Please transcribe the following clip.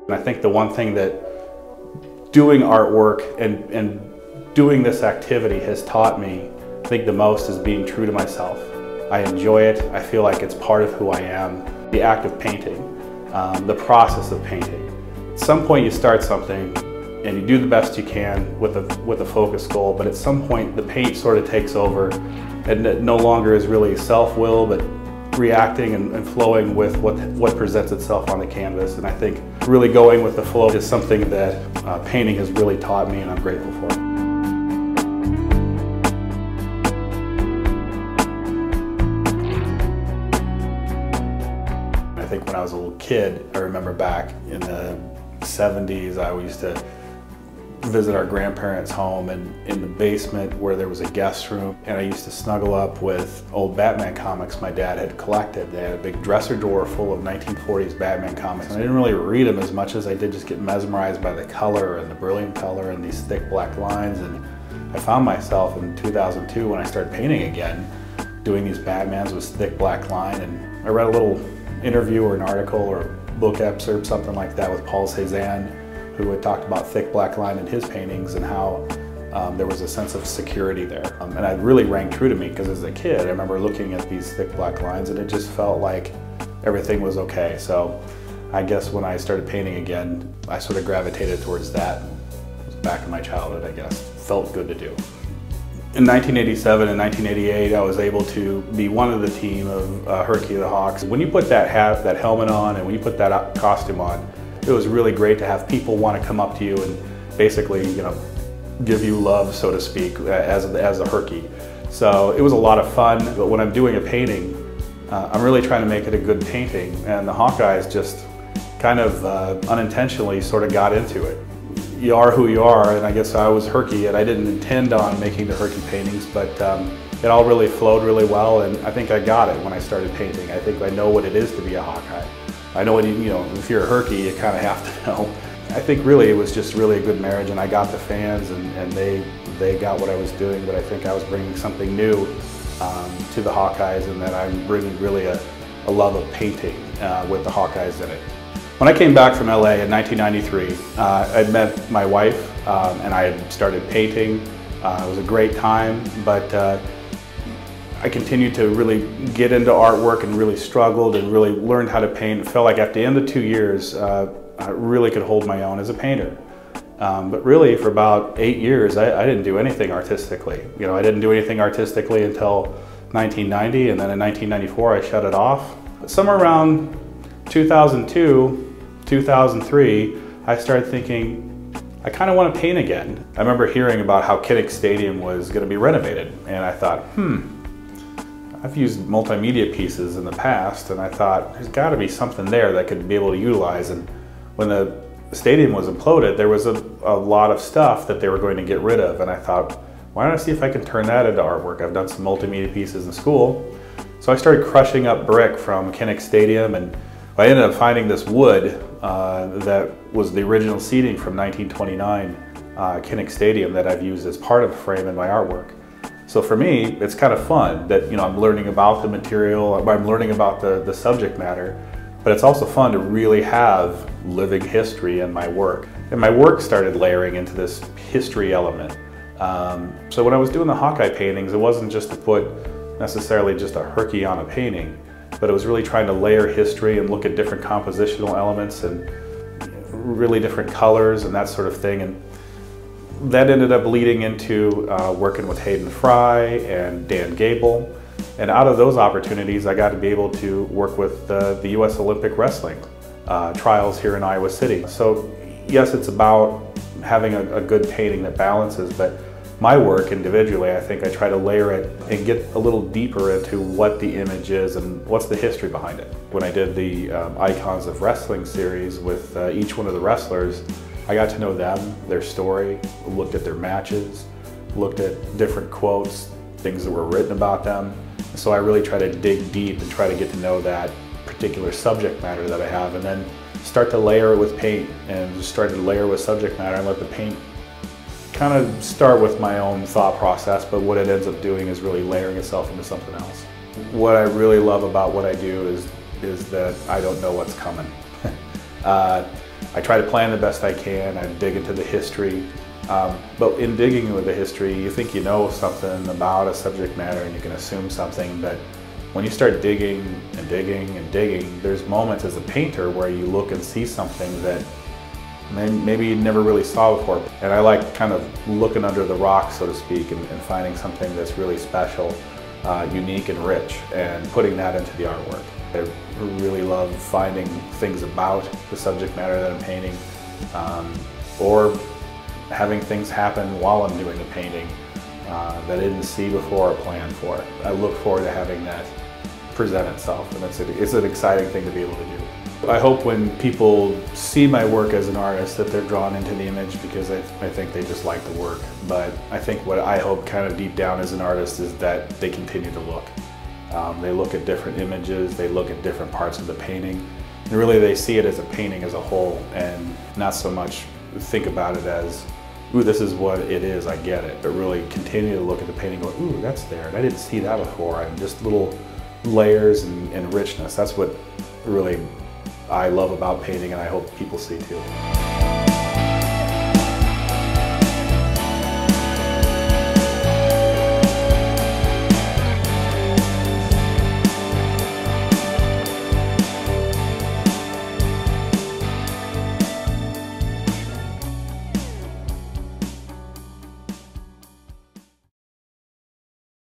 And I think the one thing that doing artwork and doing this activity has taught me, I think the most, is being true to myself. I enjoy it. I feel like it's part of who I am. The act of painting, the process of painting. At some point you start something and you do the best you can with a focus goal, but at some point the paint sort of takes over and it no longer is really self-will, but reacting and flowing with what presents itself on the canvas. And I think really going with the flow is something that painting has really taught me, and I'm grateful for it. I think when I was a little kid, I remember back in the 70s, I used to visit our grandparents' home, and in the basement where there was a guest room, and I used to snuggle up with old Batman comics my dad had collected. They had a big dresser drawer full of 1940s Batman comics, and I didn't really read them as much as I did just get mesmerized by the color and the brilliant color and these thick black lines. And I found myself in 2002, when I started painting again, doing these Batmans with thick black line, and I read a little interview or an article or book excerpt, something like that, with Paul Cézanne, who had talked about thick black line in his paintings and how there was a sense of security there. And it really rang true to me, because as a kid I remember looking at these thick black lines and it just felt like everything was okay. So I guess when I started painting again, I sort of gravitated towards that. It was back in my childhood, I guess. Felt good to do. In 1987 and 1988, I was able to be one of the team of Herky the Hawks. When you put that hat, that helmet on, and when you put that costume on, it was really great to have people want to come up to you and basically, you know, give you love, so to speak, as a Herky. So it was a lot of fun, but when I'm doing a painting, I'm really trying to make it a good painting, and the Hawkeyes just kind of unintentionally sort of got into it. You are who you are, and I guess I was Herky, and I didn't intend on making the Herky paintings, but it all really flowed really well, and I think I got it when I started painting. I think I know what it is to be a Hawkeye. I know what, you know, if you're a Herky, you kind of have to know. I think really it was just really a good marriage, and I got the fans, and they got what I was doing, but I think I was bringing something new to the Hawkeyes, and that I'm bringing really a love of painting with the Hawkeyes in it. When I came back from LA in 1993, I'd met my wife and I had started painting. It was a great time, but I continued to really get into artwork and really struggled and really learned how to paint. It felt like at the end of 2 years, I really could hold my own as a painter. But really for about 8 years, I didn't do anything artistically. You know, I didn't do anything artistically until 1990, and then in 1994 I shut it off. But somewhere around 2002, 2003, I started thinking, I kind of want to paint again. I remember hearing about how Kinnick Stadium was going to be renovated, and I thought, I've used multimedia pieces in the past, and I thought there's got to be something there that could be able to utilize. And when the stadium was imploded, there was a lot of stuff that they were going to get rid of, and I thought, why don't I see if I can turn that into artwork? I've done some multimedia pieces in school. So I started crushing up brick from Kinnick Stadium, and I ended up finding this wood that was the original seating from 1929 Kinnick Stadium that I've used as part of a frame in my artwork. So for me, it's kind of fun that, you know, I'm learning about the material, I'm learning about the subject matter, but it's also fun to really have living history in my work. And my work started layering into this history element. So when I was doing the Hawkeye paintings, it wasn't just to put necessarily just a Herky on a painting, but it was really trying to layer history and look at different compositional elements and really different colors and that sort of thing. And that ended up leading into working with Hayden Fry and Dan Gable. And out of those opportunities, I got to be able to work with the U.S. Olympic Wrestling trials here in Iowa City. So yes, it's about having a good painting that balances, but my work individually, I think I try to layer it and get a little deeper into what the image is and what's the history behind it. When I did the Icons of Wrestling series with each one of the wrestlers, I got to know them, their story, looked at their matches, looked at different quotes, things that were written about them. So I really try to dig deep and try to get to know that particular subject matter that I have, and then start to layer it with paint, and just start to layer with subject matter and let the paint kind of start with my own thought process, but what it ends up doing is really layering itself into something else. What I really love about what I do is is that I don't know what's coming. I try to plan the best I can. I dig into the history. But in digging into the history, you think you know something about a subject matter and you can assume something, but when you start digging and digging and digging, there's moments as a painter where you look and see something that maybe you never really saw before. And I like kind of looking under the rock, so to speak, and finding something that's really special, unique and rich, and putting that into the artwork. I really love finding things about the subject matter that I'm painting, or having things happen while I'm doing the painting that I didn't see before or plan for. I look forward to having that present itself, and it's an exciting thing to be able to do. I hope when people see my work as an artist that they're drawn into the image, because I think they just like the work. But I think what I hope kind of deep down as an artist is that they continue to look. They look at different images, they look at different parts of the painting, and really they see it as a painting as a whole, and not so much think about it as, ooh, this is what it is, I get it, but really continue to look at the painting and go, ooh, that's there, and I didn't see that before, and just little layers and richness. That's what really I love about painting, and I hope people see too.